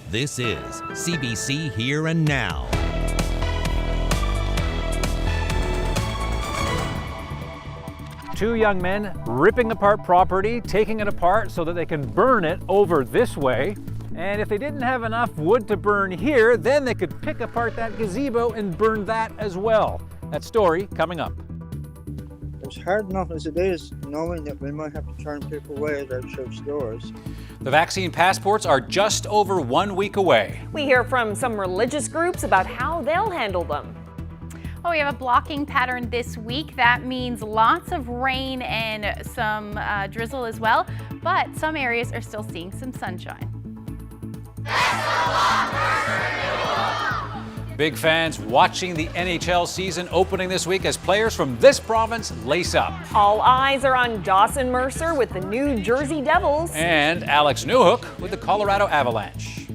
This is CBC Here and Now. Two young men ripping apart property, taking it apart so that they can burn it over this way. And if they didn't have enough wood to burn here, then they could pick apart that gazebo and burn that as well. That story coming up. It's hard enough as it is, knowing that we might have to turn people away at our church doors. The vaccine passports are just over 1 week away. We hear from some religious groups about how they'll handle them. Oh, we have a blocking pattern this week. That means lots of rain and some drizzle as well, but some areas are still seeing some sunshine. Big fans watching the NHL season opening this week as players from this province lace up. All eyes are on Dawson Mercer with the New Jersey Devils. And Alex Newhook with the Colorado Avalanche.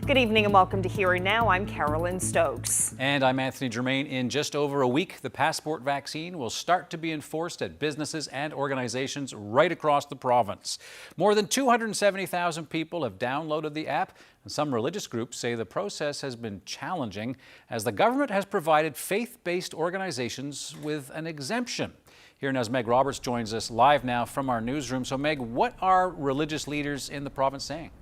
Good evening and welcome to Here and Now. I'm Carolyn Stokes. And I'm Anthony Germain. In just over a week, the passport vaccine will start to be enforced at businesses and organizations right across the province. More than 270,000 people have downloaded the app, and some religious groups say the process has been challenging as the government has provided faith-based organizations with an exemption. Here Now's Meg Roberts joins us live now from our newsroom. So Meg, what are religious leaders in the province saying?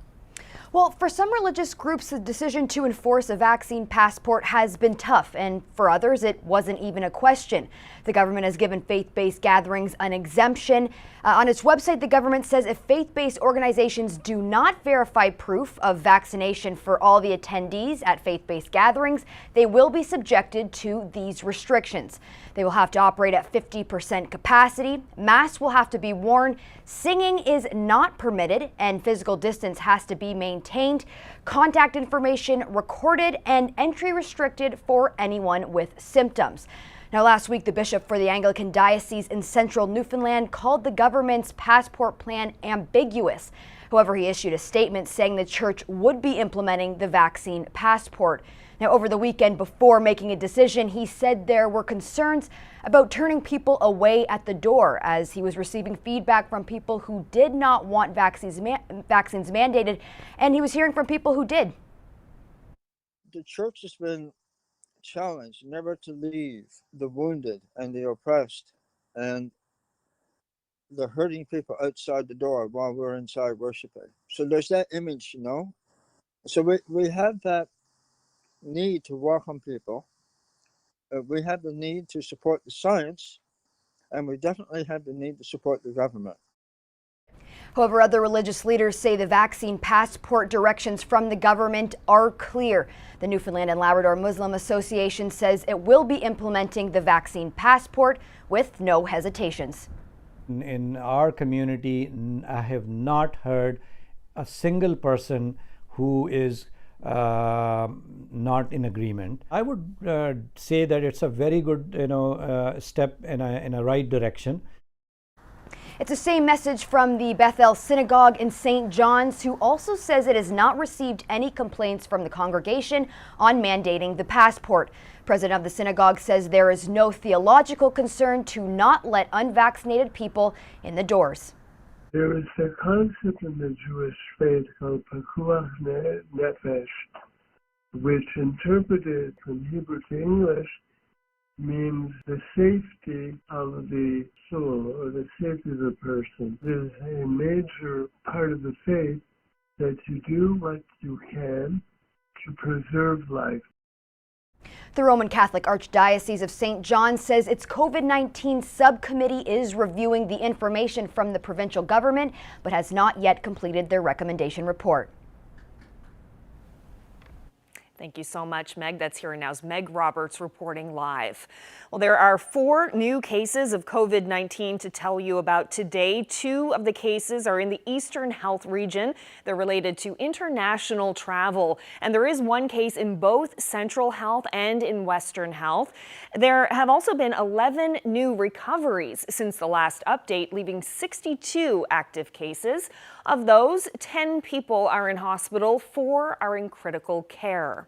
Well, for some religious groups, the decision to enforce a vaccine passport has been tough, and for others, it wasn't even a question. The government has given faith-based gatherings an exemption. On its website, the government says if faith-based organizations do not verify proof of vaccination for all the attendees at faith-based gatherings, they will be subjected to these restrictions. They will have to operate at 50% capacity, masks will have to be worn, singing is not permitted, and physical distance has to be maintained, contact information recorded, and entry restricted for anyone with symptoms. Now, last week, the bishop for the Anglican Diocese in central Newfoundland called the government's passport plan ambiguous. However, he issued a statement saying the church would be implementing the vaccine passport. Now, over the weekend, before making a decision, he said there were concerns about turning people away at the door as he was receiving feedback from people who did not want vaccines mandated, and he was hearing from people who did. The church has been challenged never to leave the wounded and the oppressed and the hurting people outside the door while we're inside worshiping. So there's that image, you know. So we have that need to welcome people. We have the need to support the science, and we definitely have the need to support the government. However, other religious leaders say the vaccine passport directions from the government are clear. The Newfoundland and Labrador Muslim Association says it will be implementing the vaccine passport with no hesitations. In our community, I have not heard a single person who is not in agreement. I would say that it's a very good, step in a right direction. It's the same message from the Bethel Synagogue in St. John's, who also says it has not received any complaints from the congregation on mandating the passport. President of the synagogue says there is no theological concern to not let unvaccinated people in the doors. There is a concept in the Jewish faith called Pekuach Nefesh, which interpreted from Hebrew to English means the safety of the soul or the safety of the person. There's a major part of the faith that you do what you can to preserve life. The Roman Catholic Archdiocese of St. John says its COVID-19 subcommittee is reviewing the information from the provincial government, but has not yet completed their recommendation report. Thank you so much, Meg. That's Here and Now's Meg Roberts reporting live. Well, there are 4 new cases of COVID-19 to tell you about today. 2 of the cases are in the Eastern Health region. They're related to international travel. And there is 1 case in both Central Health and in Western Health. There have also been 11 new recoveries since the last update, leaving 62 active cases. Of those, 10 people are in hospital, 4 are in critical care.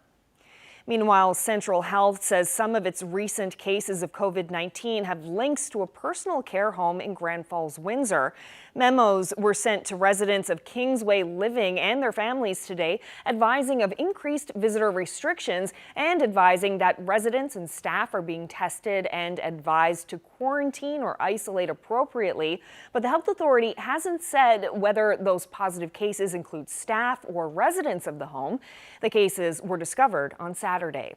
Meanwhile, Central Health says some of its recent cases of COVID-19 have links to a personal care home in Grand Falls, Windsor. Memos were sent to residents of Kingsway Living and their families today, advising of increased visitor restrictions and advising that residents and staff are being tested and advised to quarantine or isolate appropriately. But the health authority hasn't said whether those positive cases include staff or residents of the home. The cases were discovered on Saturday.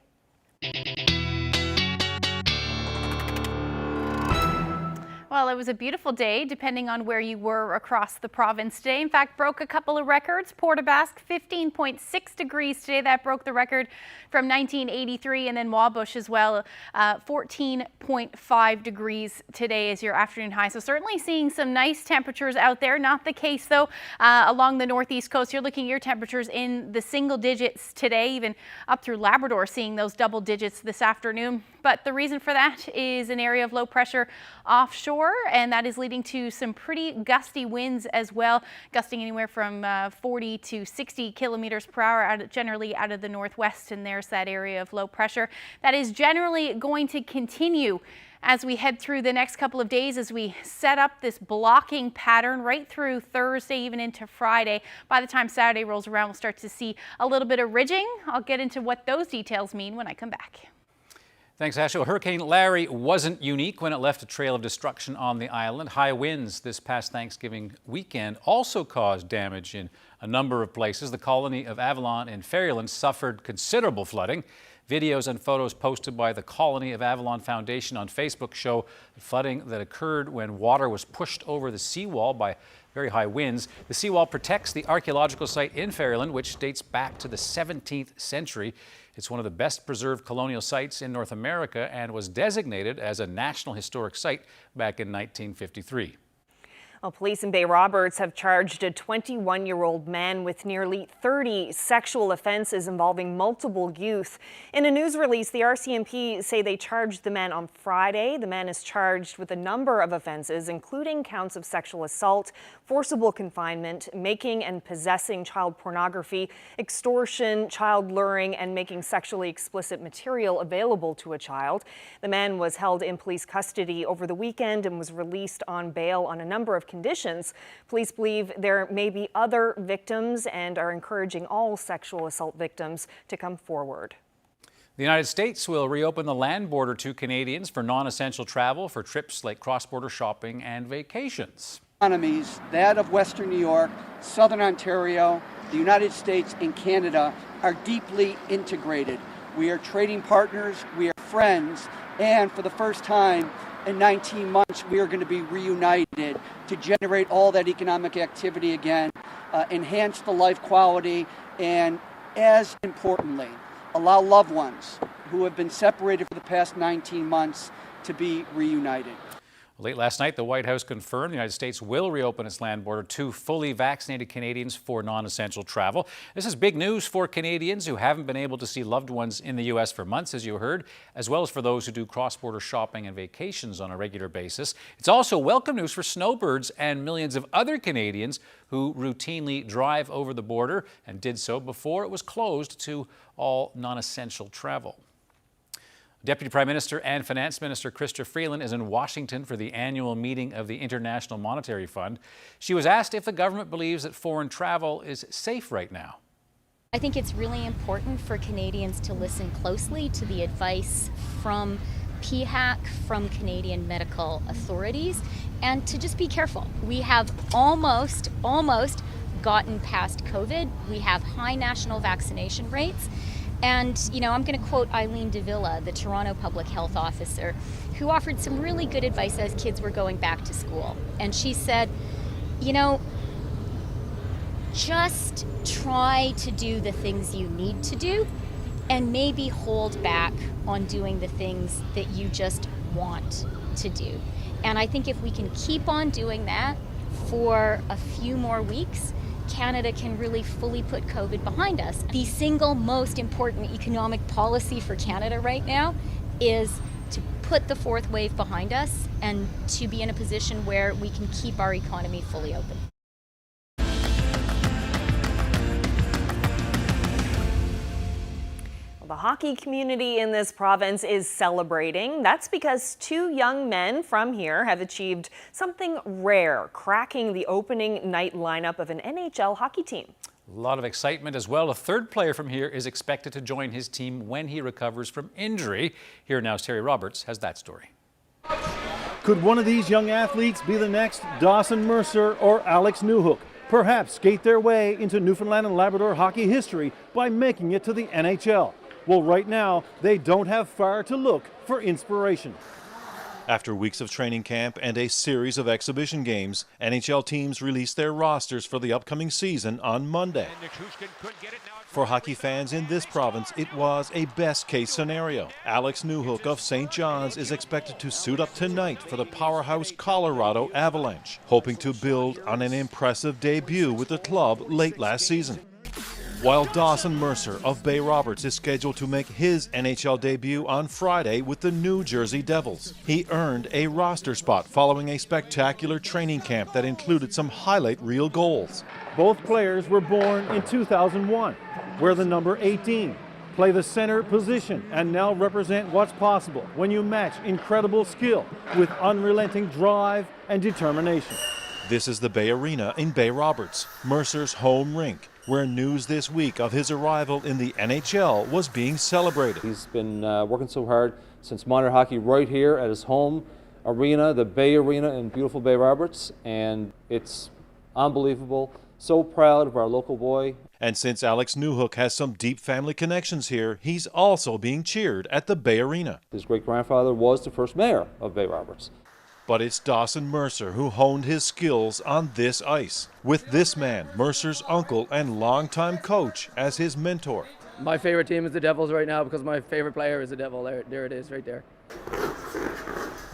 Well, it was a beautiful day, depending on where you were across the province today. In fact, broke a couple of records. Port aux Basques, 15.6 degrees today. That broke the record from 1983. And then Wabush as well, 14.5 degrees today is your afternoon high. So certainly seeing some nice temperatures out there. Not the case, though, along the northeast coast. You're looking at your temperatures in the single digits today, even up through Labrador, seeing those double digits this afternoon. But the reason for that is an area of low pressure offshore, and that is leading to some pretty gusty winds as well, gusting anywhere from 40 to 60 kilometers per hour, generally out of the northwest, and there's that area of low pressure. That is generally going to continue as we head through the next couple of days, as we set up this blocking pattern right through Thursday, even into Friday. By the time Saturday rolls around, we'll start to see a little bit of ridging. I'll get into what those details mean when I come back. Thanks, Ashley. Hurricane Larry wasn't unique when it left a trail of destruction on the island. High winds this past Thanksgiving weekend also caused damage in a number of places. The colony of Avalon in Ferryland suffered considerable flooding. Videos and photos posted by the Colony of Avalon Foundation on Facebook show flooding that occurred when water was pushed over the seawall by very high winds. The seawall protects the archaeological site in Ferryland, which dates back to the 17th century. It's one of the best preserved colonial sites in North America and was designated as a National Historic Site back in 1953. Well, police in Bay Roberts have charged a 21-year-old man with nearly 30 sexual offenses involving multiple youth. In a news release, the RCMP say they charged the man on Friday. The man is charged with a number of offenses, including counts of sexual assault, forcible confinement, making and possessing child pornography, extortion, child luring, and making sexually explicit material available to a child. The man was held in police custody over the weekend and was released on bail on a number of conditions. Police believe there may be other victims and are encouraging all sexual assault victims to come forward. The United States will reopen the land border to Canadians for non-essential travel for trips like cross-border shopping and vacations. Economies, that of Western New York, Southern Ontario, the United States, and Canada are deeply integrated. We are trading partners, we are friends, and for the first time in 19 months, we are going to be reunited to generate all that economic activity again, enhance the life quality, and as importantly, allow loved ones who have been separated for the past 19 months to be reunited. Late last night, the White House confirmed the United States will reopen its land border to fully vaccinated Canadians for non-essential travel. This is big news for Canadians who haven't been able to see loved ones in the U.S. for months, as you heard, as well as for those who do cross-border shopping and vacations on a regular basis. It's also welcome news for snowbirds and millions of other Canadians who routinely drive over the border and did so before it was closed to all non-essential travel. Deputy Prime Minister and Finance Minister Chrystia Freeland is in Washington for the annual meeting of the International Monetary Fund. She was asked if the government believes that foreign travel is safe right now. I think it's really important for Canadians to listen closely to the advice from PHAC, from Canadian medical authorities, and to just be careful. We have almost gotten past COVID. We have high national vaccination rates. And, I'm going to quote Eileen Davila, the Toronto Public Health Officer, who offered some really good advice as kids were going back to school. And she said, just try to do the things you need to do and maybe hold back on doing the things that you just want to do. And I think if we can keep on doing that for a few more weeks, Canada can really fully put COVID behind us. The single most important economic policy for Canada right now is to put the fourth wave behind us and to be in a position where we can keep our economy fully open. The hockey community in this province is celebrating. That's because two young men from here have achieved something rare, cracking the opening night lineup of an NHL hockey team. A lot of excitement as well. A third player from here is expected to join his team when he recovers from injury. Here now's Terry Roberts has that story. Could one of these young athletes be the next Dawson Mercer or Alex Newhook? Perhaps skate their way into Newfoundland and Labrador hockey history by making it to the NHL. Well, right now, they don't have far to look for inspiration. After weeks of training camp and a series of exhibition games, NHL teams released their rosters for the upcoming season on Monday. For hockey fans in this province, it was a best-case scenario. Alex Newhook of St. John's is expected to suit up tonight for the powerhouse Colorado Avalanche, hoping to build on an impressive debut with the club late last season. While Dawson Mercer of Bay Roberts is scheduled to make his NHL debut on Friday with the New Jersey Devils. He earned a roster spot following a spectacular training camp that included some highlight reel goals. Both players were born in 2001, wear the number 18, play the center position, and now represent what's possible when you match incredible skill with unrelenting drive and determination. This is the Bay Arena in Bay Roberts, Mercer's home rink, where news this week of his arrival in the NHL was being celebrated. He's been working so hard since minor hockey right here at his home arena, the Bay Arena in beautiful Bay Roberts, and it's unbelievable. So proud of our local boy. And since Alex Newhook has some deep family connections here, he's also being cheered at the Bay Arena. His great-grandfather was the first mayor of Bay Roberts. But it's Dawson Mercer who honed his skills on this ice, with this man, Mercer's uncle and longtime coach, as his mentor. My favorite team is the Devils right now because my favorite player is the Devil. There it is, right there.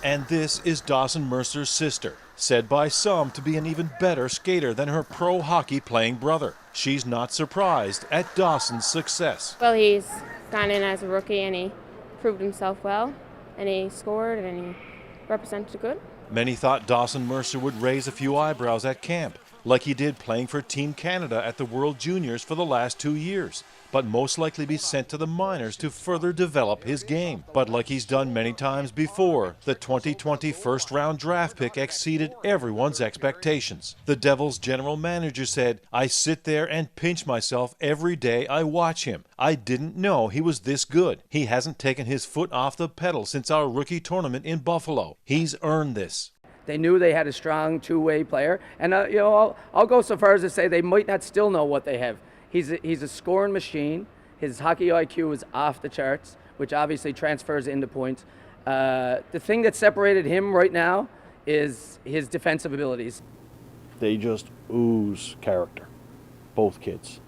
And this is Dawson Mercer's sister, said by some to be an even better skater than her pro hockey playing brother. She's not surprised at Dawson's success. Well, he's gone in as a rookie and he proved himself well, and he scored and he represented good. Many thought Dawson Mercer would raise a few eyebrows at camp, like he did playing for Team Canada at the World Juniors for the last 2 years, but most likely be sent to the minors to further develop his game. But like he's done many times before, the 2020 first-round draft pick exceeded everyone's expectations. The Devils' general manager said, "I sit there and pinch myself every day I watch him. I didn't know he was this good. He hasn't taken his foot off the pedal since our rookie tournament in Buffalo. He's earned this." They knew they had a strong two-way player, and I'll go so far as to say they might not still know what they have. He's a scoring machine. His hockey IQ is off the charts, which obviously transfers into points. The thing that separated him right now is his defensive abilities. They just ooze character, both kids.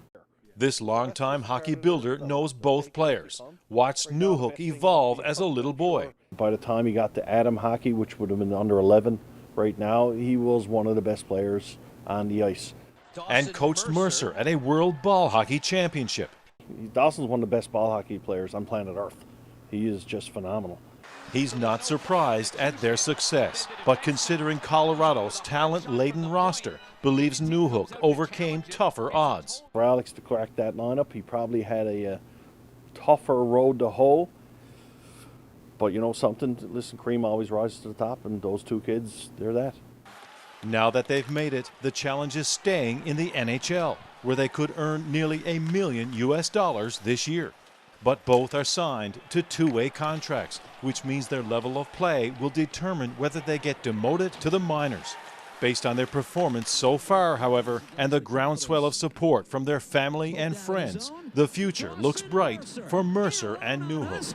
This longtime hockey builder knows both players, watched Newhook evolve as a little boy. By the time he got to Adam hockey, which would have been under 11, right now he was one of the best players on the ice. And coached Mercer at a World Ball Hockey Championship. Dawson's one of the best ball hockey players on planet Earth. He is just phenomenal. He's not surprised at their success, but considering Colorado's talent-laden roster, believes Newhook overcame tougher odds. For Alex to crack that lineup, he probably had a tougher road to hoe. But you know something, listen, cream always rises to the top, and those two kids, they're that. Now that they've made it, the challenge is staying in the NHL, where they could earn nearly $1 million this year. But both are signed to two-way contracts, which means their level of play will determine whether they get demoted to the minors. Based on their performance so far, however, and the groundswell of support from their family and friends, the future looks bright for Mercer and Newhook.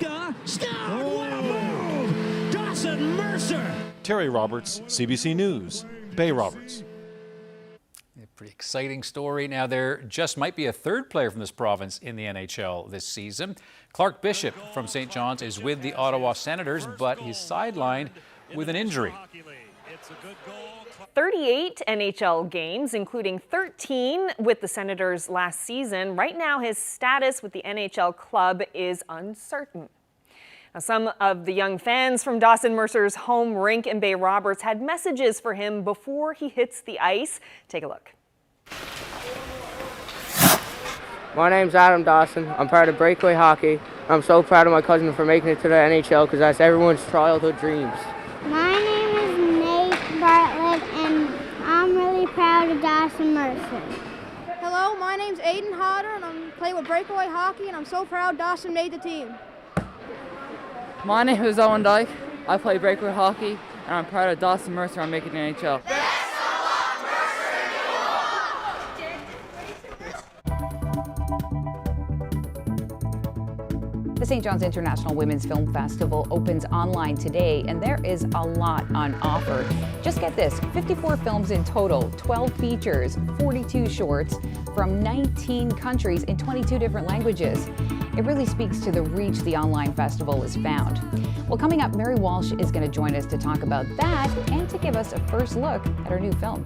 Dawson Mercer! Terry Roberts, CBC News, Bay Roberts. A pretty exciting story. Now, there just might be a third player from this province in the NHL this season. Clark Bishop from St. John's is with the Ottawa Senators, but he's sidelined with an injury. 38 NHL games, including 13 with the Senators last season. Right now, his status with the NHL club is uncertain. Now, some of the young fans from Dawson Mercer's home rink in Bay Roberts had messages for him before he hits the ice. Take a look. My name's Adam Dawson. I'm part of Breakaway Hockey. I'm so proud of my cousin for making it to the NHL because that's everyone's childhood dreams. My name is Nate Bartlett, and I'm really proud of Dawson Mercer. Hello, my name's Aiden Hodder, and I'm playing with Breakaway Hockey, and I'm so proud Dawson made the team. My name is Owen Dyke. I play Breakaway Hockey, and I'm proud of Dawson Mercer on making the NHL. The St. John's International Women's Film Festival opens online today, and there is a lot on offer. Just get this, 54 films in total, 12 features, 42 shorts from 19 countries in 22 different languages. It really speaks to the reach the online festival has found. Well, coming up, Mary Walsh is going to join us to talk about that and to give us a first look at her new film.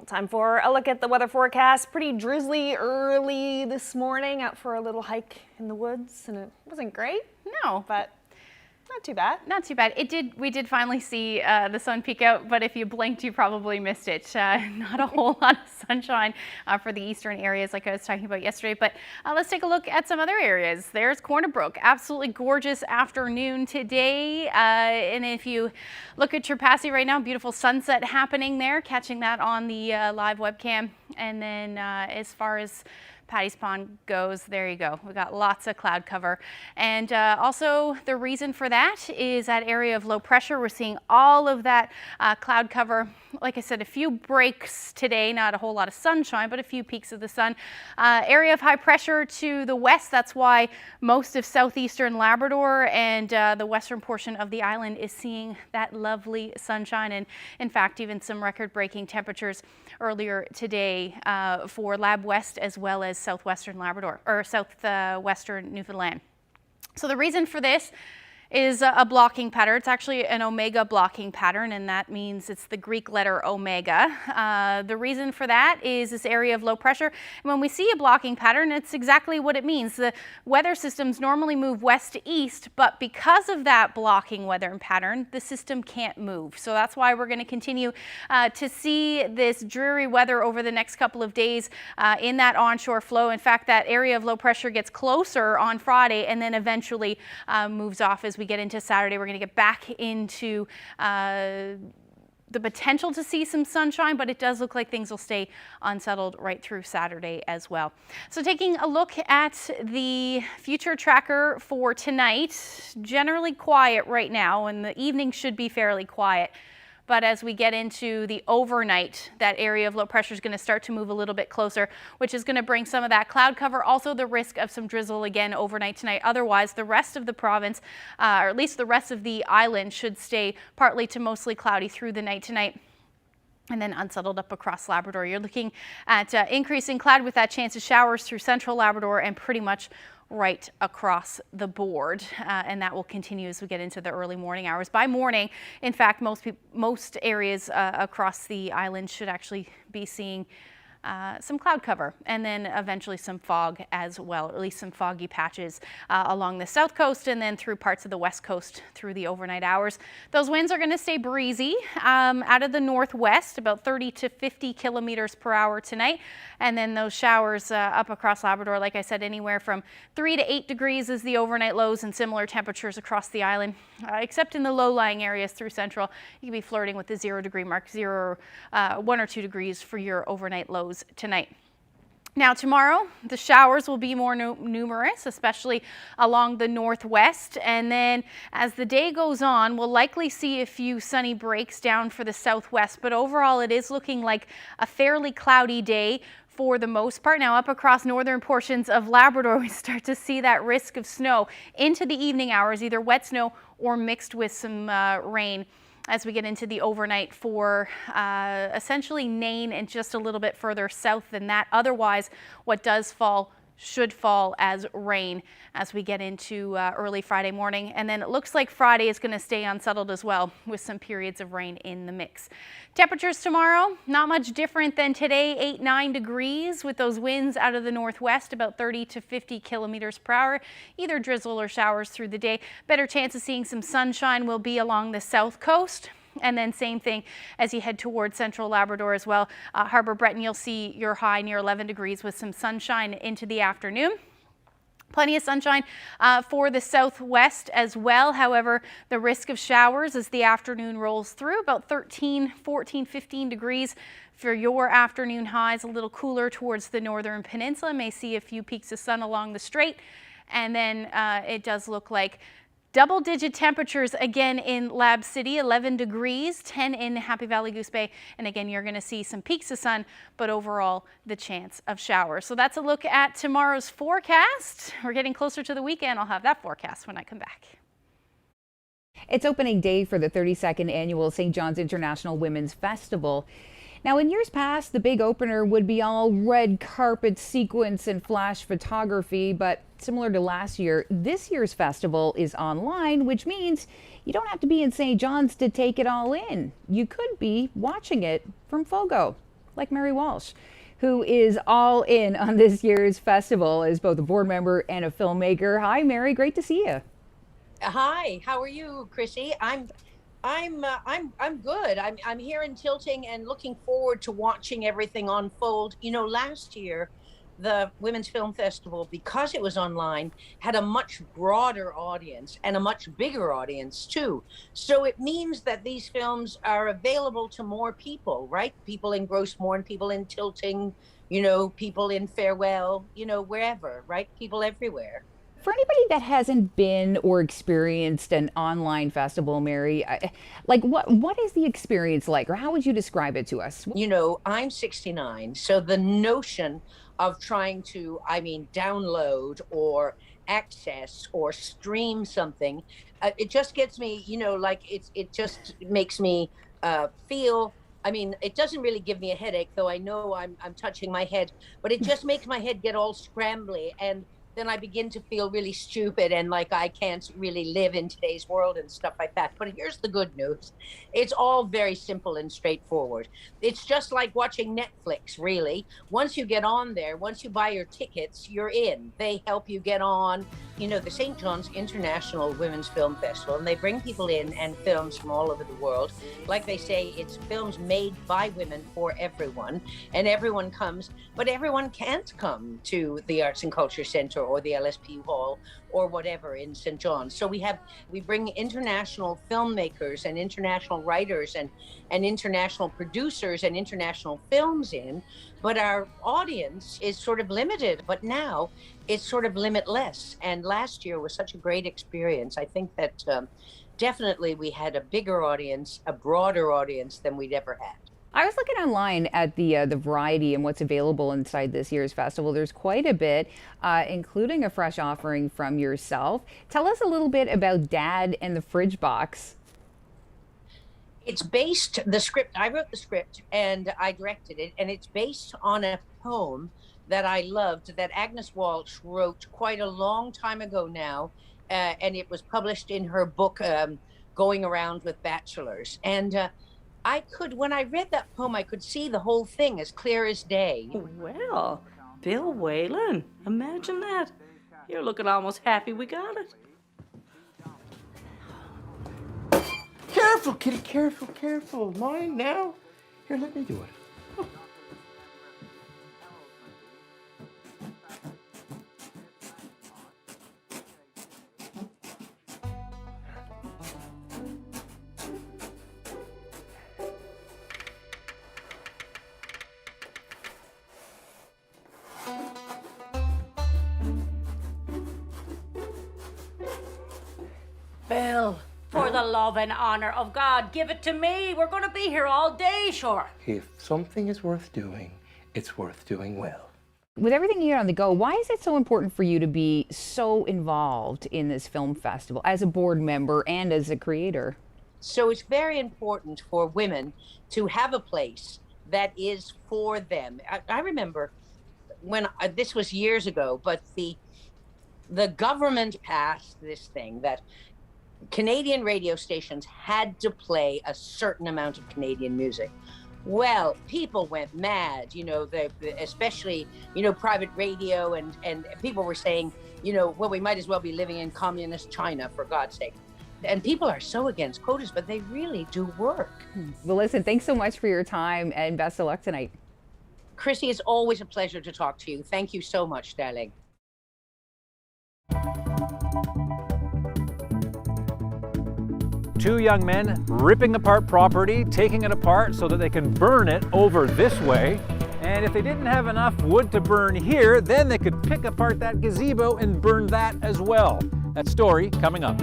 Time for a look at the weather forecast. Pretty drizzly early this morning, out for a little hike in the woods, and it wasn't great. No, but Not too bad. Not too bad. We did finally see the sun peek out, but if you blinked, you probably missed it. Not a whole lot of sunshine for the eastern areas like I was talking about yesterday, but let's take a look at some other areas. There's Corner Brook. Absolutely gorgeous afternoon today. And if you look at Trepassey right now, beautiful sunset happening there, catching that on the live webcam. And then as far as Paddy's Pond goes, there you go. We've got lots of cloud cover. And also the reason for that is that area of low pressure. We're seeing all of that cloud cover. Like I said, a few breaks today, not a whole lot of sunshine, but a few peaks of the sun. Area of high pressure to the west. That's why most of southeastern Labrador and the western portion of the island is seeing that lovely sunshine. And in fact, even some record-breaking temperatures earlier today for Lab West as well as southwestern Labrador or southwestern Newfoundland. So the reason for this is a blocking pattern. It's actually an omega blocking pattern, and that means it's the Greek letter omega. The reason for that is this area of low pressure. And when we see a blocking pattern, it's exactly what it means. The weather systems normally move west to east, but because of that blocking weather pattern, the system can't move. So that's why we're going to continue to see this dreary weather over the next couple of days in that onshore flow. In fact, that area of low pressure gets closer on Friday and then eventually moves off as we get into Saturday. We're going to get back into the potential to see some sunshine, but it does look like things will stay unsettled right through Saturday as well. So taking a look at the future tracker for tonight, generally quiet right now, and the evening should be fairly quiet. But as we get into the overnight, that area of low pressure is going to start to move a little bit closer, which is going to bring some of that cloud cover. Also the risk of some drizzle again overnight tonight. Otherwise, the rest of the province, or at least the rest of the island, should stay partly to mostly cloudy through the night tonight. And then unsettled up across Labrador. You're looking at increasing cloud with that chance of showers through central Labrador and pretty much right across the board, and that will continue as we get into the early morning hours. By morning, in fact, most areas across the island should actually be seeing some cloud cover and then eventually some fog as well, or at least some foggy patches along the south coast and then through parts of the west coast through the overnight hours. Those winds are going to stay breezy out of the northwest, about 30 to 50 kilometers per hour tonight. And then those showers up across Labrador, like I said, anywhere from 3 to 8 degrees is the overnight lows, and similar temperatures across the island, except in the low-lying areas through central. You can be flirting with the 0 degree mark, 1 or 2 degrees for your overnight lows tonight. Now tomorrow, the showers will be more numerous, especially along the northwest. And then as the day goes on, we'll likely see a few sunny breaks down for the southwest. But overall, it is looking like a fairly cloudy day for the most part. Now up across northern portions of Labrador, we start to see that risk of snow into the evening hours, either wet snow or mixed with some rain, as we get into the overnight for essentially Nain and just a little bit further south than that. Otherwise, what does fall should fall as rain as we get into early Friday morning. And then it looks like Friday is going to stay unsettled as well, with some periods of rain in the mix. Temperatures tomorrow, not much different than today, 8-9 degrees with those winds out of the northwest, about 30 to 50 kilometers per hour, either drizzle or showers through the day. Better chance of seeing some sunshine will be along the south coast. And then same thing as you head towards central Labrador as well. Harbour Breton, you'll see your high near 11 degrees with some sunshine into the afternoon. Plenty of sunshine for the southwest as well. However, the risk of showers as the afternoon rolls through, about 13, 14, 15 degrees for your afternoon highs. A little cooler towards the northern peninsula. May see a few peaks of sun along the strait. And then it does look like double-digit temperatures again in Lab City, 11 degrees, 10 in Happy Valley Goose Bay. And again, you're going to see some peaks of sun, but overall, the chance of showers. So that's a look at tomorrow's forecast. We're getting closer to the weekend. I'll have that forecast when I come back. It's opening day for the 32nd annual St. John's International Women's Festival. Now, in years past, the big opener would be all red carpet sequence and flash photography, but similar to last year, this year's festival is online, which means you don't have to be in St. John's to take it all in. You could be watching it from Fogo, like Mary Walsh, who is all in on this year's festival as both a board member and a filmmaker. Hi, Mary. Great to see you. Hi, how are you, Chrissy? I'm good. I'm here in Tilting and looking forward to watching everything unfold. You know, last year the Women's Film Festival, because it was online, had a much broader audience and a much bigger audience too. So it means that these films are available to more people, right? People in Grossmorn, people in Tilting, people in Farewell, wherever, right? People everywhere. For anybody that hasn't been or experienced an online festival, Mary, like what is the experience like, or how would you describe it to us? I'm 69, so the notion of trying to, download or access or stream something, it just gets me, like it just makes me feel. I mean, it doesn't really give me a headache, though I know I'm touching my head, but it just makes my head get all scrambly, and then I begin to feel really stupid and like I can't really live in today's world and stuff like that. But here's the good news. It's all very simple and straightforward. It's just like watching Netflix, really. Once you get on there, once you buy your tickets, you're in. They help you get on, the St. John's International Women's Film Festival, and they bring people in and films from all over the world. Like they say, it's films made by women for everyone, and everyone comes, but everyone can't come to the Arts and Culture Centre or the LSP Hall or whatever in St. John's. So we bring international filmmakers and international writers and international producers and international films in, but our audience is sort of limited. But now it's sort of limitless. And last year was such a great experience. I think that definitely we had a bigger audience, a broader audience than we'd ever had. I was looking online at the variety and what's available inside this year's festival. There's quite a bit, including a fresh offering from yourself. Tell us a little bit about Dad and the Fridge Box. It's I wrote the script and I directed it, and it's based on a poem that I loved that Agnes Walsh wrote quite a long time ago now, and it was published in her book, Going Around with Bachelors. And when I read that poem, I could see the whole thing as clear as day. Well, Bill Whalen, imagine that. You're looking almost happy we got it. Careful, kitty, careful, careful. Mine now? Here, let me do it. Bill, for the love and honor of God, give it to me. We're going to be here all day, sure. If something is worth doing, it's worth doing well. With everything you got on the go, why is it so important for you to be so involved in this film festival as a board member and as a creator? So it's very important for women to have a place that is for them. I remember when this was years ago, but the government passed this thing that Canadian radio stations had to play a certain amount of Canadian music. Well, people went mad, especially, private radio, and people were saying, well, we might as well be living in communist China, for God's sake. And people are so against quotas, but they really do work. Well, listen, thanks so much for your time and best of luck tonight. Chrissy, it's always a pleasure to talk to you. Thank you so much, darling. Two young men ripping apart property, taking it apart so that they can burn it over this way. And if they didn't have enough wood to burn here, then they could pick apart that gazebo and burn that as well. That story coming up.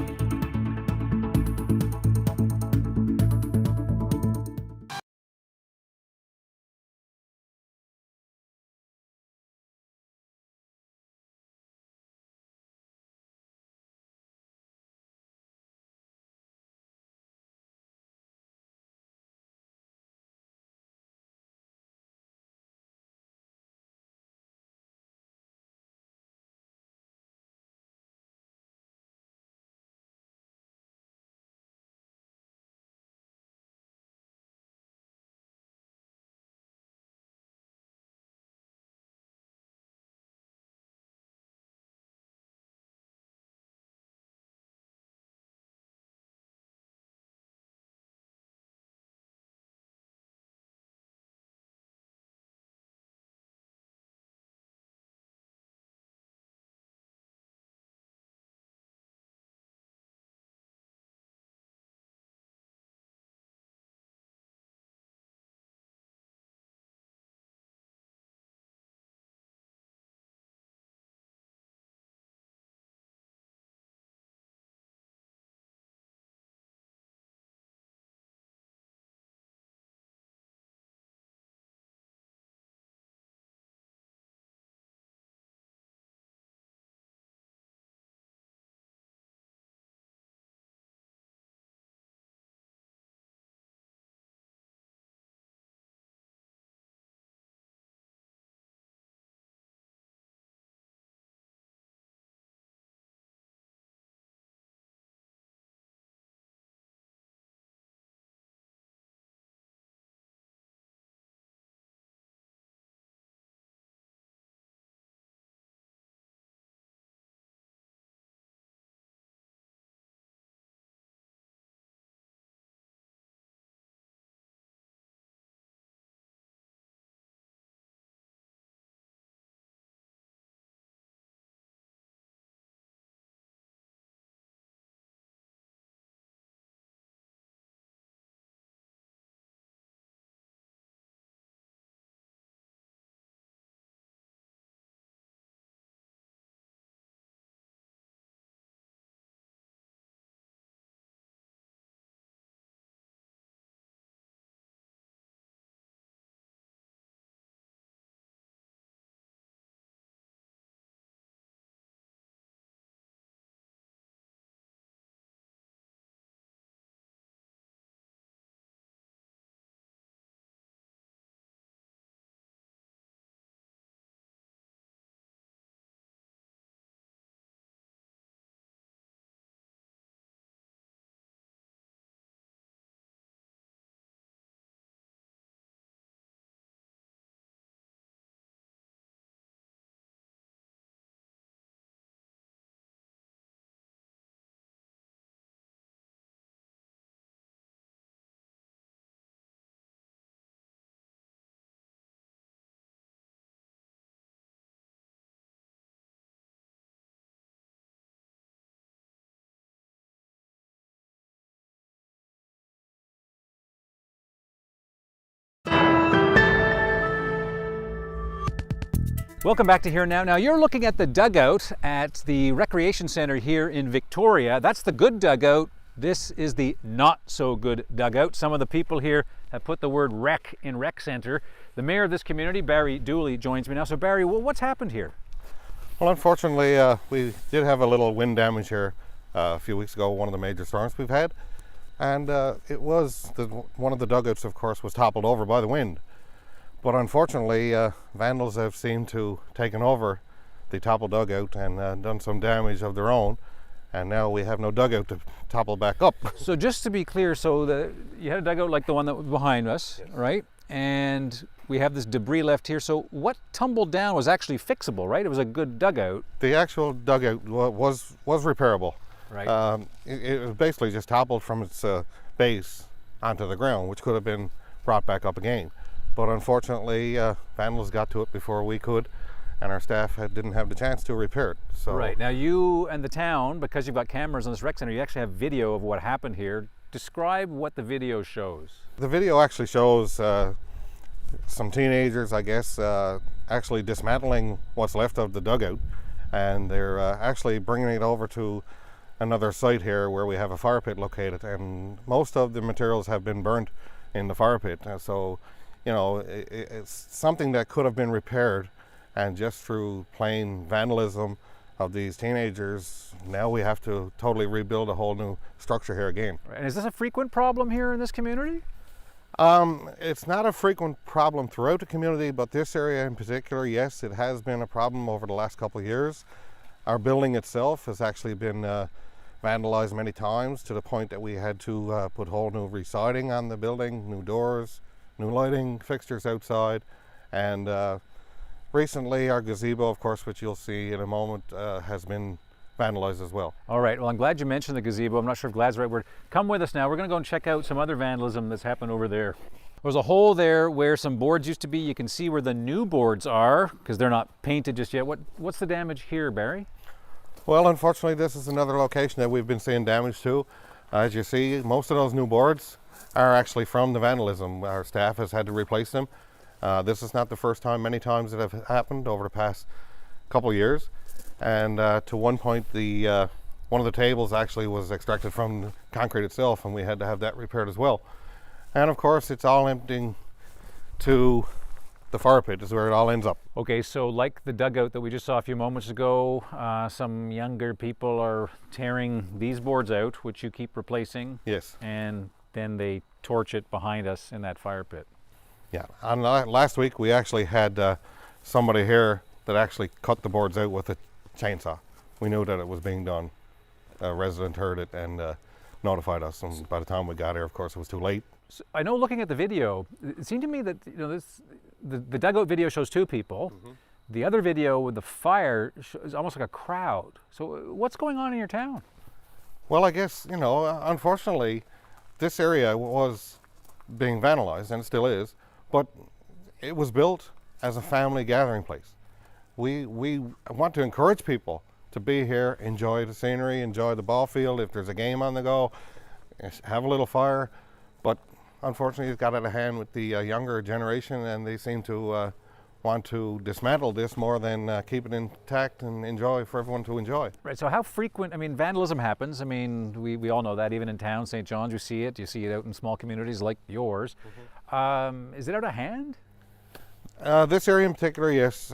Welcome back to Here Now. Now you're looking at the dugout at the recreation center here in Victoria. That's the good dugout. This is the not so good dugout. Some of the people here have put the word rec in rec center. The mayor of this community, Barry Dooley, joins me now. So Barry, what's happened here? Well, unfortunately, we did have a little wind damage here a few weeks ago, one of the major storms we've had. And it was, one of the dugouts, of course, was toppled over by the wind. But unfortunately, vandals have seemed to taken over the toppled dugout and done some damage of their own. And now we have no dugout to topple back up. So just to be clear, so you had a dugout like the one that was behind us, yes, right? And we have this debris left here. So what tumbled down was actually fixable, right? It was a good dugout. The actual dugout was repairable. Right. It was basically just toppled from its base onto the ground, which could have been brought back up again. But unfortunately, vandals got to it before we could, and our staff didn't have the chance to repair it. So. Right. Now you and the town, because you've got cameras on this rec center, you actually have video of what happened here. Describe what the video shows. The video actually shows some teenagers, I guess, actually dismantling what's left of the dugout, and they're actually bringing it over to another site here where we have a fire pit located, and most of the materials have been burnt in the fire pit. So, you know, it's something that could have been repaired, and just through plain vandalism of these teenagers, now we have to totally rebuild a whole new structure here again. And is this a frequent problem here in this community? It's not a frequent problem throughout the community, but this area in particular, yes, it has been a problem over the last couple of years. Our building itself has actually been vandalized many times, to the point that we had to put whole new re-siding on the building, new doors, new lighting fixtures outside, and recently our gazebo, of course, which you'll see in a moment, has been vandalized as well. All right, well, I'm glad you mentioned the gazebo. I'm not sure if glad's the right word. Come with us now. We're going to go and check out some other vandalism that's happened over there. There's a hole there where some boards used to be. You can see where the new boards are, because they're not painted just yet. What's the damage here, Barry? Well, unfortunately, this is another location that we've been seeing damage to. As you see, most of those new boards are actually from the vandalism. Our staff has had to replace them. This is not the first time. Many times it have happened over the past couple of years. And to one point, one of the tables actually was extracted from the concrete itself, and we had to have that repaired as well. And of course, it's all emptying to the fire pit, is where it all ends up. Okay, so like the dugout that we just saw a few moments ago, some younger people are tearing these boards out, which you keep replacing. Yes. And then they torch it behind us in that fire pit. Yeah, on last week we actually had somebody here that actually cut the boards out with a chainsaw. We knew that it was being done. A resident heard it and notified us, and by the time we got here, of course, it was too late. So I know, looking at the video, it seemed to me that the dugout video shows two people. Mm-hmm. The other video with the fire is almost like a crowd. So what's going on in your town? Well, I guess, unfortunately, this area was being vandalized, and it still is, but it was built as a family gathering place. We want to encourage people to be here, enjoy the scenery, enjoy the ball field. If there's a game on the go, have a little fire. But unfortunately, it got out of hand with the younger generation, and they seem to want to dismantle this more than keep it intact and enjoy for everyone to enjoy. Right, so how frequent, vandalism happens. We all know that, even in town, St. John's, you see it out in small communities like yours. Mm-hmm. Is it out of hand? This area in particular, yes.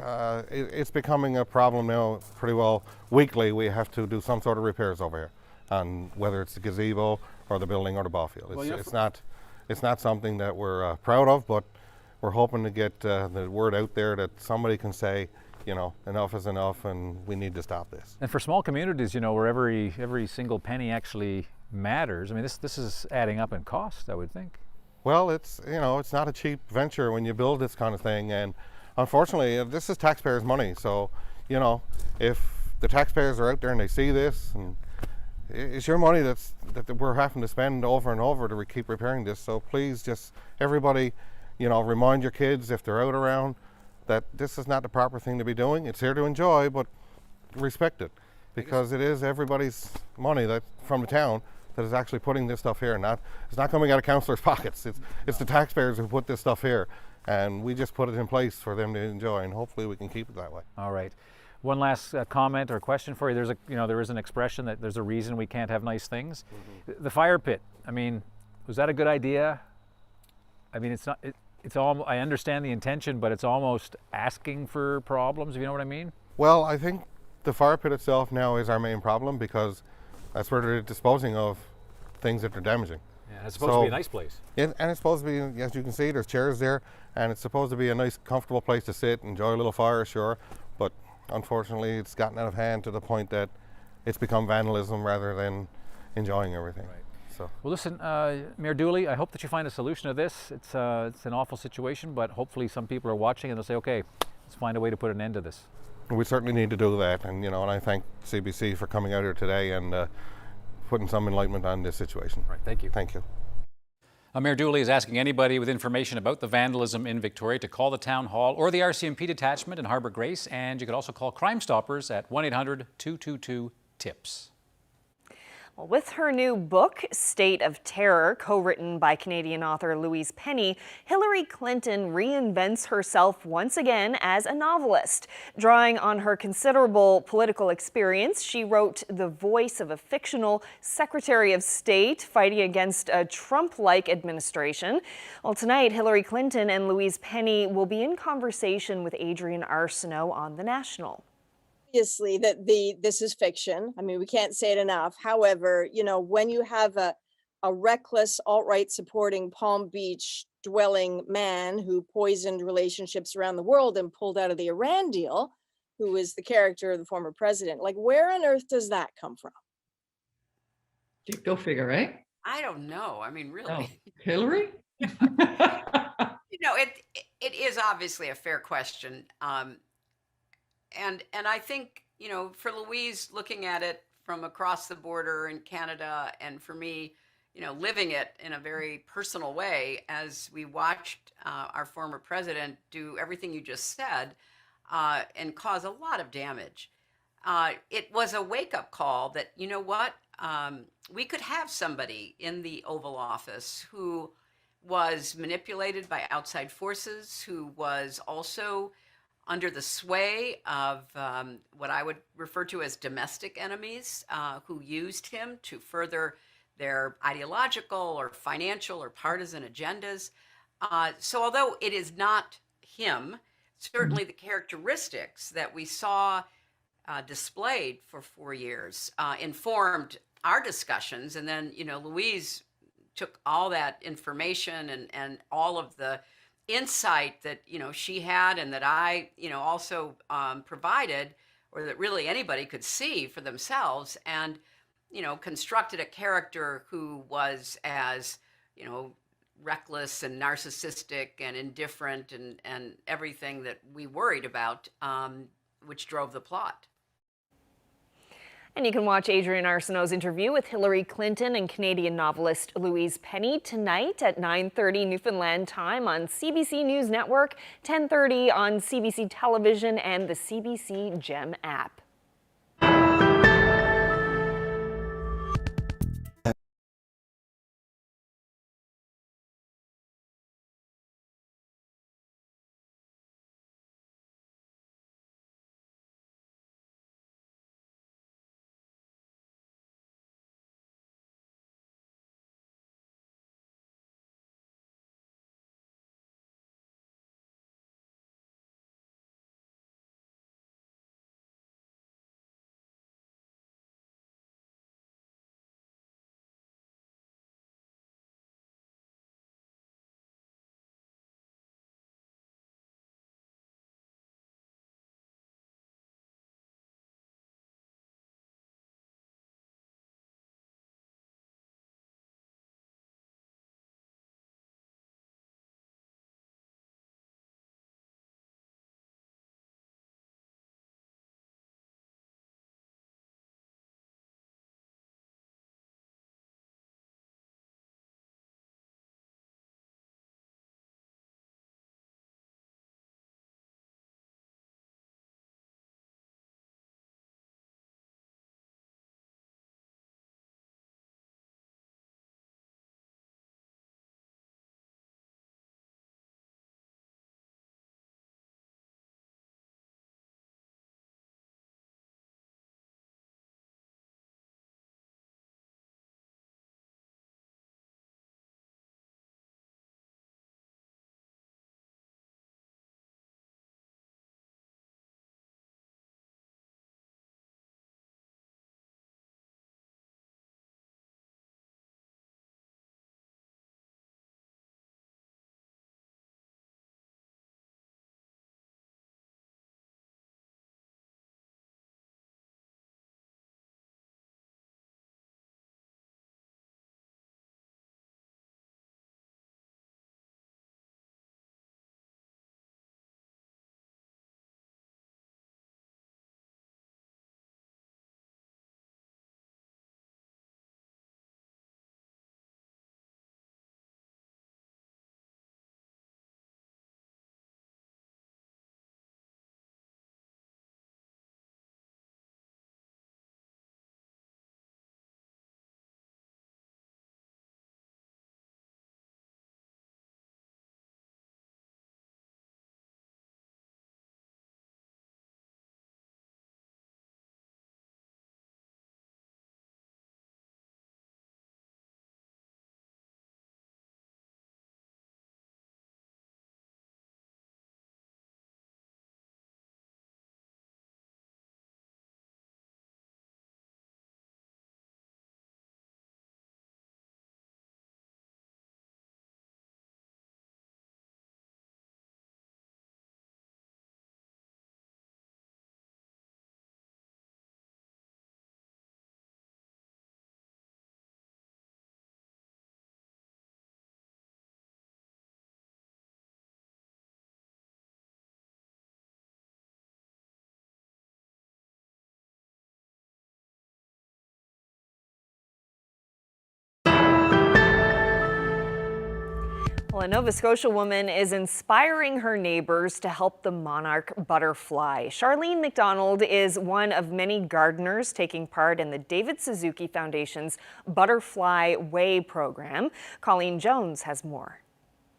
It's becoming a problem now pretty well. Weekly, we have to do some sort of repairs over here, on whether it's the gazebo or the building or the ball field. It's not something that we're proud of, but we're hoping to get the word out there that somebody can say, enough is enough, and we need to stop this. And for small communities, where every single penny actually matters, this is adding up in cost, I would think. Well, it's not a cheap venture when you build this kind of thing, and unfortunately, this is taxpayers' money. So, if the taxpayers are out there and they see this, and it's your money that we're having to spend over and over to keep repairing this. So please, just everybody, remind your kids, if they're out around, that this is not the proper thing to be doing. It's here to enjoy, but respect it, because it is everybody's money that from the town that is actually putting this stuff here. It's not coming out of councillors' pockets. It's the taxpayers who put this stuff here, and we just put it in place for them to enjoy, and hopefully we can keep it that way. All right. One last comment or question for you. There's there is an expression that there's a reason we can't have nice things. The fire pit. I mean, was that a good idea? I mean, it's not. It's all. I understand the intention, but it's almost asking for problems. If you know what I mean. Well, I think the fire pit itself now is our main problem, because that's where they're disposing of things that are damaging. Yeah, it's supposed to be a nice place. Yeah, and it's supposed to be, as you can see, there's chairs there, and it's supposed to be a nice, comfortable place to sit, enjoy a little fire, sure. But unfortunately, it's gotten out of hand to the point that it's become vandalism rather than enjoying everything. Right. So. Well, listen, Mayor Dooley, I hope that you find a solution to this. It's an awful situation, but hopefully some people are watching and they'll say, okay, let's find a way to put an end to this. We certainly need to do that, and and I thank CBC for coming out here today and putting some enlightenment on this situation. All right, thank you. Thank you. Mayor Dooley is asking anybody with information about the vandalism in Victoria to call the Town Hall or the RCMP detachment in Harbour Grace, and you could also call Crime Stoppers at 1-800-222-TIPS. Well, with her new book, State of Terror, co-written by Canadian author Louise Penny, Hillary Clinton reinvents herself once again as a novelist. Drawing on her considerable political experience, she wrote the voice of a fictional Secretary of State fighting against a Trump-like administration. Well, tonight, Hillary Clinton and Louise Penny will be in conversation with Adrian Arsenault on The National. Obviously that this is fiction. I mean, we can't say it enough. However, when you have a reckless alt-right supporting Palm Beach dwelling man who poisoned relationships around the world and pulled out of the Iran deal, who is the character of the former president, like, where on earth does that come from? Go figure, right? I don't know. I mean, really. Oh, Hillary? It is obviously a fair question. And I think, for Louise, looking at it from across the border in Canada, and for me, living it in a very personal way as we watched our former president do everything you just said and cause a lot of damage. It was a wake-up call that, we could have somebody in the Oval Office who was manipulated by outside forces, who was also under the sway of what I would refer to as domestic enemies, who used him to further their ideological or financial or partisan agendas. So although it is not him, certainly the characteristics that we saw displayed for 4 years informed our discussions. And then, Louise took all that information and all of the insight that she had and that I also provided, or that really anybody could see for themselves, and constructed a character who was as reckless and narcissistic and indifferent and everything that we worried about, which drove the plot. And you can watch Adrian Arsenault's interview with Hillary Clinton and Canadian novelist Louise Penny tonight at 9:30 Newfoundland time on CBC News Network, 10:30 on CBC Television and the CBC Gem app. Well, a Nova Scotia woman is inspiring her neighbors to help the monarch butterfly. Charlene McDonald is one of many gardeners taking part in the David Suzuki Foundation's Butterfly Way program. Colleen Jones has more.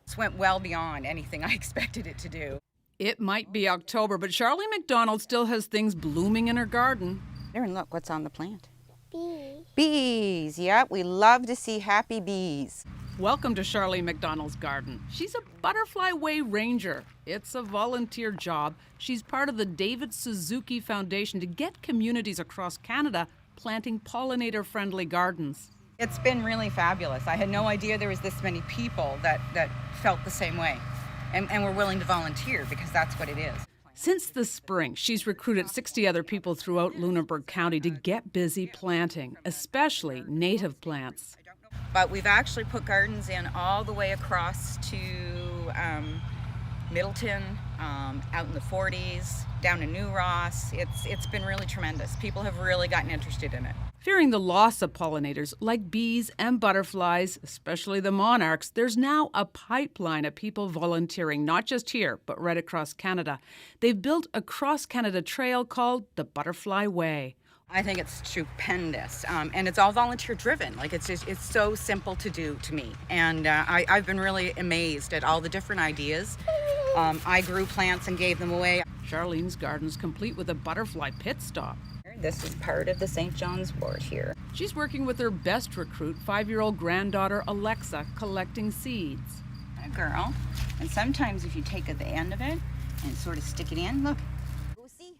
This went well beyond anything I expected it to do. It might be October, but Charlene McDonald still has things blooming in her garden. There, and look what's on the plant. Bees. Bees, yep, we love to see happy bees. Welcome to Charlene McDonald's garden. She's a Butterfly Way ranger. It's a volunteer job. She's part of the David Suzuki Foundation to get communities across Canada planting pollinator-friendly gardens. It's been really fabulous. I had no idea there was this many people that felt the same way and were willing to volunteer, because that's what it is. Since the spring, she's recruited 60 other people throughout Lunenburg County to get busy planting, especially native plants. But we've actually put gardens in all the way across to Middleton, out in the 40s, down to New Ross. It's been really tremendous. People have really gotten interested in it. Fearing the loss of pollinators like bees and butterflies, especially the monarchs, there's now a pipeline of people volunteering, not just here, but right across Canada. They've built a cross-Canada trail called the Butterfly Way. I think it's stupendous, and it's all volunteer-driven. Like, it's so simple to do to me, and I've been really amazed at all the different ideas. I grew plants and gave them away. Charlene's garden's complete with a butterfly pit stop. This is part of the St. John's wort here. She's working with her best recruit, 5-year-old granddaughter Alexa, collecting seeds. A girl, and sometimes if you take at the end of it and sort of stick it in, look.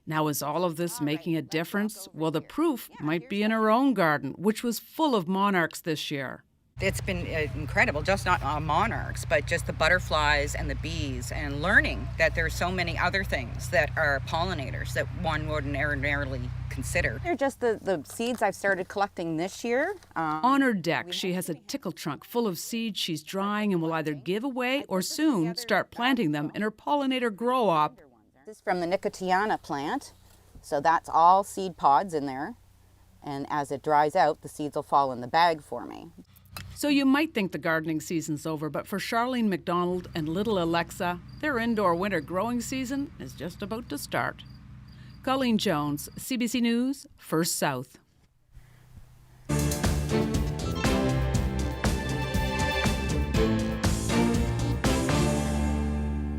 Now, is all of this making a difference? Well, the proof might be in her own garden, which was full of monarchs this year. It's been incredible, just not monarchs, but just the butterflies and the bees, and learning that there are so many other things that are pollinators that one wouldn't ordinarily consider. They're just the seeds I've started collecting this year. On her deck, she has a tickle trunk full of seeds she's drying and will either give away or soon start planting them in her pollinator grow-op. This is from the Nicotiana plant, so that's all seed pods in there. And as it dries out, the seeds will fall in the bag for me. So you might think the gardening season's over, but for Charlene McDonald and little Alexa, their indoor winter growing season is just about to start. Colleen Jones, CBC News, First South.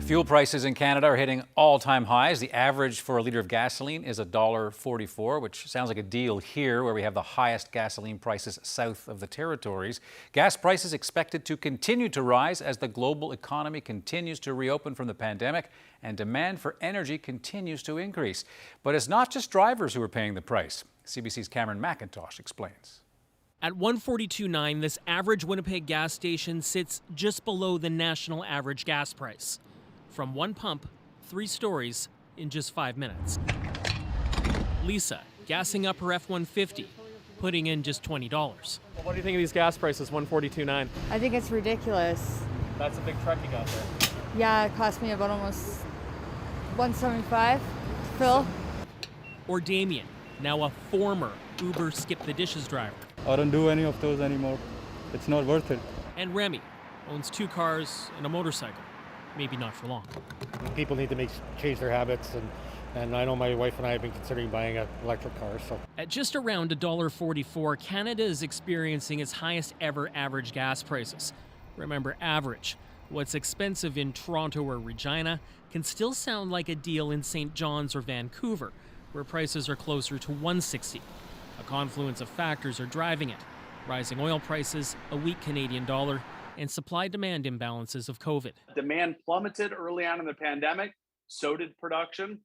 Fuel prices in Canada are hitting all-time highs. The average for a litre of gasoline is $1.44, which sounds like a deal here where we have the highest gasoline prices south of the territories. Gas prices expected to continue to rise as the global economy continues to reopen from the pandemic and demand for energy continues to increase. But it's not just drivers who are paying the price. CBC's Cameron McIntosh explains. At 142.9, this average Winnipeg gas station sits just below the national average gas price. From one pump, 3 stories in just 5 minutes. Lisa, gassing up her F-150, putting in just $20. What do you think of these gas prices, 142.9? I think it's ridiculous. That's a big truck you got there. Yeah, it cost me about almost $175 to fill. Or Damien, now a former Uber skip the dishes driver. I don't do any of those anymore. It's not worth it. And Remy owns 2 cars and a motorcycle. Maybe not for long. People need to change their habits, and I know my wife and I have been considering buying an electric car. So at just around $1.44, Canada is experiencing its highest ever average gas prices. Remember, average. What's expensive in Toronto or Regina can still sound like a deal in St. John's or Vancouver, where prices are closer to $1.60. A confluence of factors are driving it. Rising oil prices, a weak Canadian dollar, and supply-demand imbalances of COVID. Demand plummeted early on in the pandemic, so did production.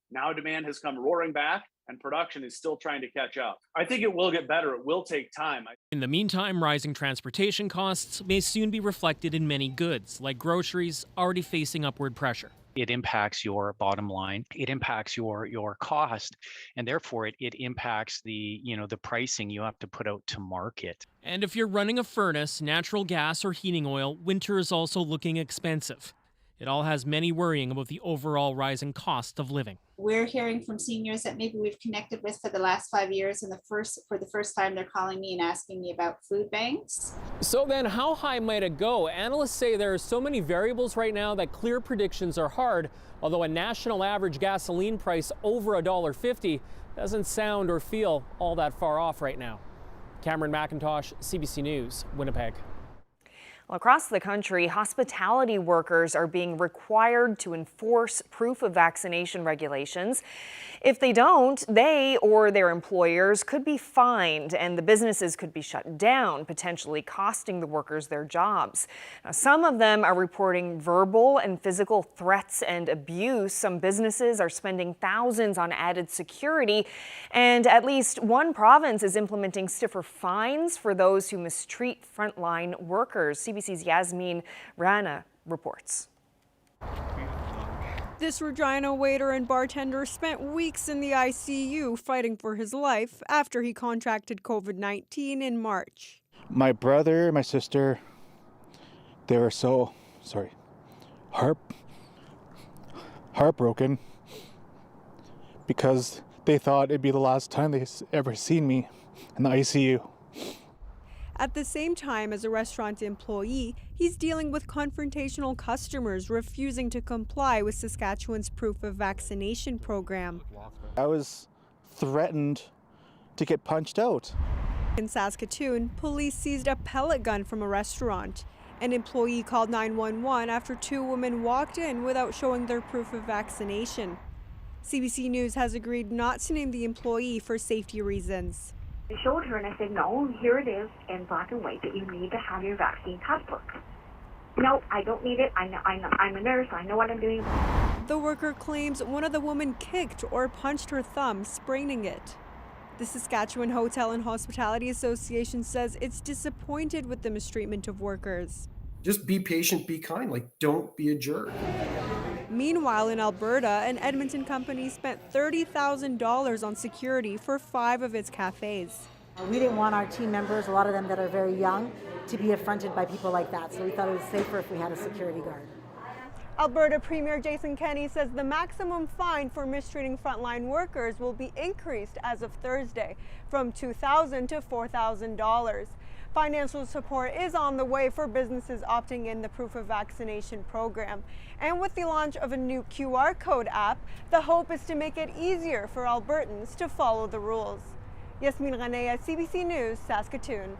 Now demand has come roaring back, and production is still trying to catch up. I think it will get better. It will take time. In the meantime, rising transportation costs may soon be reflected in many goods, like groceries, already facing upward pressure. It impacts your bottom line. It impacts your cost, and therefore it impacts the pricing you have to put out to market. And if you're running a furnace, natural gas, or heating oil, winter is also looking expensive. It all has many worrying about the overall rising cost of living. We're hearing from seniors that maybe we've connected with for the last 5 years, and for the first time they're calling me and asking me about food banks. So then how high might it go? Analysts say there are so many variables right now that clear predictions are hard, although a national average gasoline price over $1.50 doesn't sound or feel all that far off right now. Cameron McIntosh, CBC News, Winnipeg. Well, across the country, hospitality workers are being required to enforce proof of vaccination regulations. If they don't, they or their employers could be fined and the businesses could be shut down, potentially costing the workers their jobs. Now, some of them are reporting verbal and physical threats and abuse. Some businesses are spending thousands on added security, and at least one province is implementing stiffer fines for those who mistreat frontline workers. CBC's Yasmin Rana reports. This Regina waiter and bartender spent weeks in the ICU fighting for his life after he contracted COVID-19 in March. My brother, my sister, they were so, heartbroken because they thought it'd be the last time they ever seen me in the ICU. At the same time, as a restaurant employee, he's dealing with confrontational customers refusing to comply with Saskatchewan's proof of vaccination program. I was threatened to get punched out. In Saskatoon, police seized a pellet gun from a restaurant. An employee called 911 after two women walked in without showing their proof of vaccination. CBC News has agreed not to name the employee for safety reasons. I showed her and I said, no, here it is in black and white that you need to have your vaccine passport. No, I don't need it. I'm a nurse. I know what I'm doing. The worker claims one of the women kicked or punched her thumb, spraining it. The Saskatchewan Hotel and Hospitality Association says it's disappointed with the mistreatment of workers. Just be patient, be kind, don't be a jerk. Meanwhile, in Alberta, an Edmonton company spent $30,000 on security for 5 of its cafes. We didn't want our team members, a lot of them that are very young, to be affronted by people like that, so we thought it was safer if we had a security guard. Alberta Premier Jason Kenney says the maximum fine for mistreating frontline workers will be increased as of Thursday from $2,000 to $4,000. Financial support is on the way for businesses opting in the proof of vaccination program. And with the launch of a new QR code app, the hope is to make it easier for Albertans to follow the rules. Yasmin Ranea, CBC News, Saskatoon.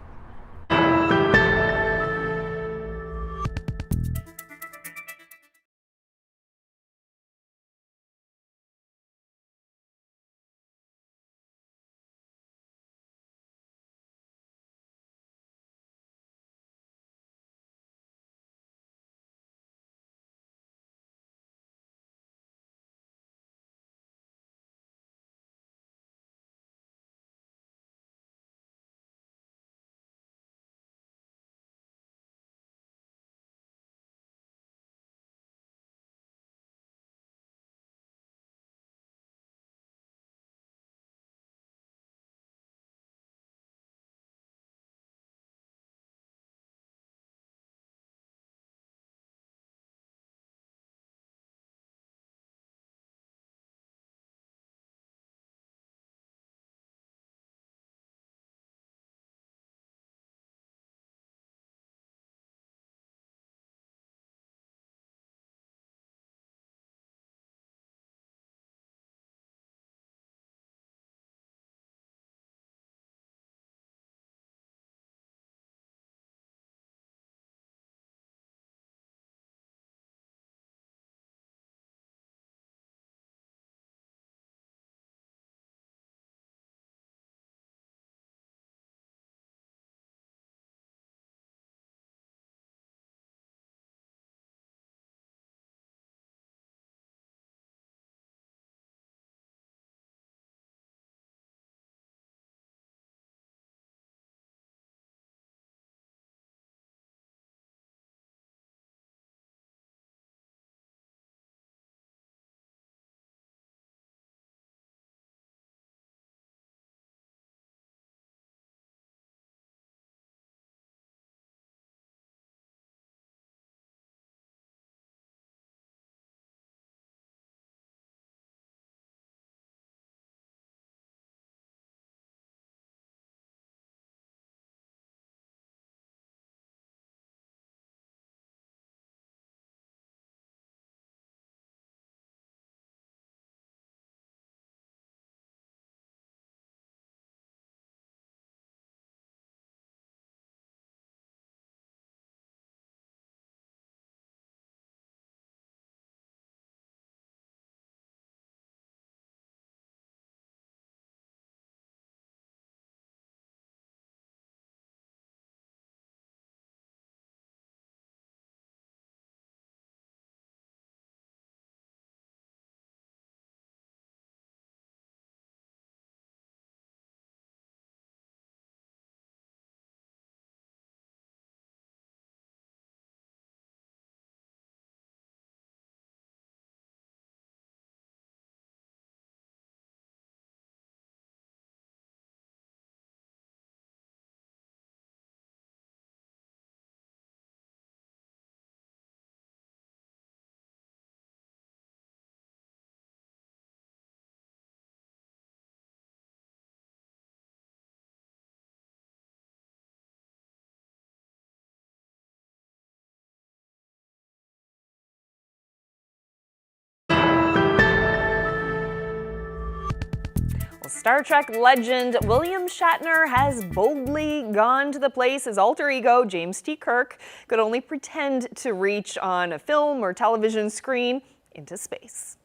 Star Trek legend William Shatner has boldly gone to the place his alter ego, James T. Kirk, could only pretend to reach on a film or television screen into space.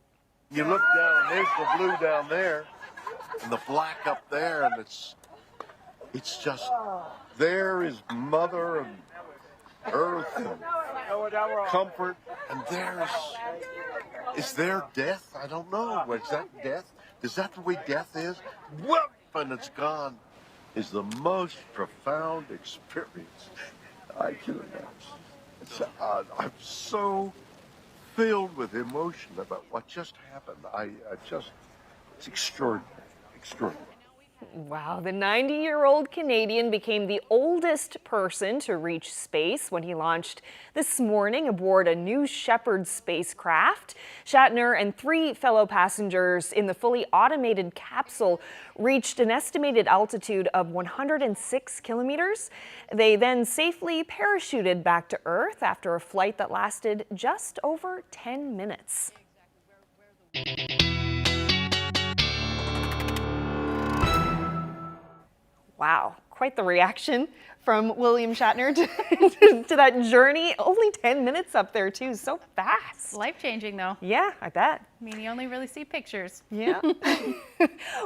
You look down, and there's the blue down there, and the black up there, and it's just, there is Mother and Earth and comfort, and is there death? I don't know. Is that death? Is that the way death is? Whoop, and it's gone. Is the most profound experience I can imagine. I'm so filled with emotion about what just happened. It's extraordinary, extraordinary. Wow, the 90-year-old Canadian became the oldest person to reach space when he launched this morning aboard a New Shepard spacecraft. Shatner and 3 fellow passengers in the fully automated capsule reached an estimated altitude of 106 kilometers. They then safely parachuted back to Earth after a flight that lasted just over 10 minutes. Wow, quite the reaction from William Shatner to that journey. Only 10 minutes up there too, so fast. Life-changing though. Yeah, I bet. I mean, you only really see pictures. Yeah.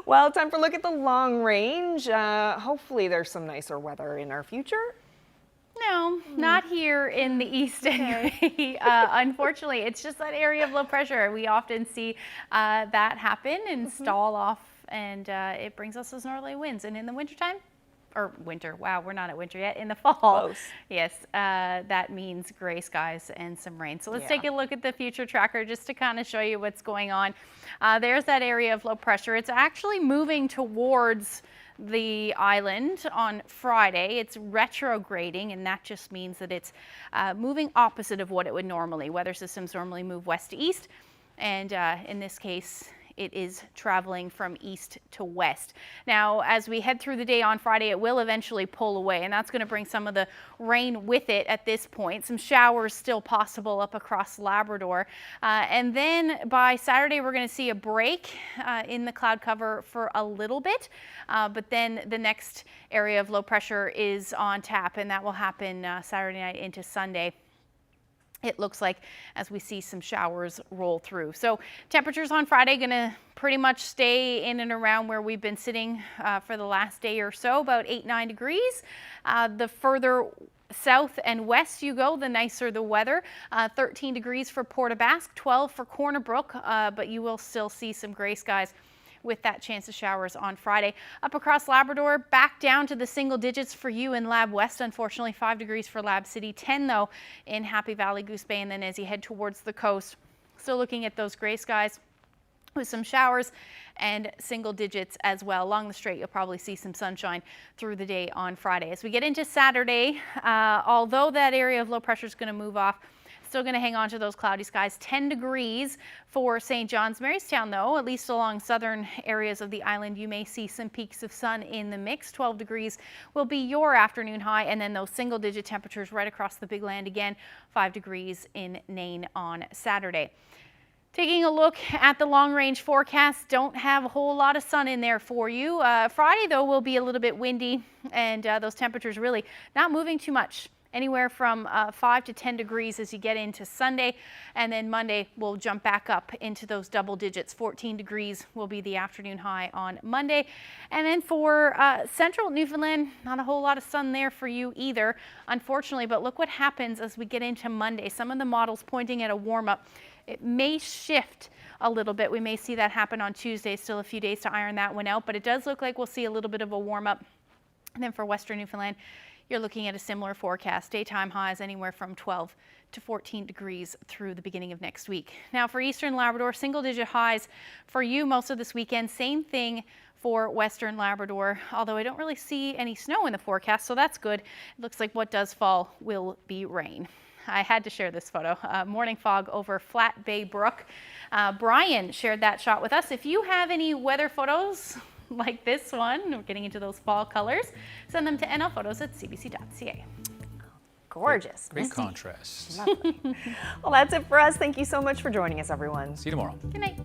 Well, time for a look at the long range. Hopefully there's some nicer weather in our future. No, not here in the east anyway. Unfortunately, it's just that area of low pressure. We often see that happen and stall off, and it brings us those northerly winds. And in the wintertime, or winter, wow, we're not at winter yet, in the fall, close. Yes, that means gray skies and some rain. So let's take a look at the future tracker just to kind of show you what's going on. There's that area of low pressure. It's actually moving towards the island on Friday. It's retrograding, and that just means that it's moving opposite of what it would normally. Weather systems normally move west to east, and in this case, it is traveling from east to west. Now, as we head through the day on Friday, it will eventually pull away, and that's going to bring some of the rain with it at this point. Some showers still possible up across Labrador. And then by Saturday, we're going to see a break in the cloud cover for a little bit. But then the next area of low pressure is on tap, and that will happen Saturday night into Sunday. It looks like as we see some showers roll through. So temperatures on Friday going to pretty much stay in and around where we've been sitting for the last day or so, about 8-9 degrees. The further south and west you go, the nicer the weather. 13 degrees for Port aux Basques, 12 for Corner Brook, but you will still see some gray skies with that chance of showers on Friday. Up across Labrador, back down to the single digits for you in Lab West, unfortunately 5 degrees for Lab City, 10 though in Happy Valley, Goose Bay, and then as you head towards the coast, still looking at those gray skies with some showers and single digits as well. Along the strait, you'll probably see some sunshine through the day on Friday. As we get into Saturday, although that area of low pressure is going to move off, still going to hang on to those cloudy skies. 10 degrees for St. John's, Marystown though, at least along southern areas of the island, you may see some peaks of sun in the mix. 12 degrees will be your afternoon high, and then those single digit temperatures right across the big land again, 5 degrees in Nain on Saturday. Taking a look at the long range forecast, don't have a whole lot of sun in there for you. Friday though will be a little bit windy, and those temperatures really not moving too much. Anywhere from 5 to 10 degrees as you get into Sunday, and then Monday we'll jump back up into those double digits. 14 degrees will be the afternoon high on Monday. And then for central Newfoundland, not a whole lot of sun there for you either, unfortunately, but look what happens as we get into Monday. Some of the models pointing at a warm up. It may shift a little bit. We may see that happen on Tuesday. Still a few days to iron that one out, but it does look like we'll see a little bit of a warm up. And then for western Newfoundland, you're looking at a similar forecast. Daytime highs anywhere from 12 to 14 degrees through the beginning of next week. Now for eastern Labrador, single digit highs for you most of this weekend. Same thing for western Labrador, although I don't really see any snow in the forecast, so that's good. It looks like what does fall will be rain. I had to share this photo. Morning fog over Flat Bay Brook. Brian shared that shot with us. If you have any weather photos like this one, we're getting into those fall colors, send them to nlphotos@cbc.ca. Gorgeous. Great contrast. Lovely. Well, that's it for us. Thank you so much for joining us, everyone. See you tomorrow. Good night.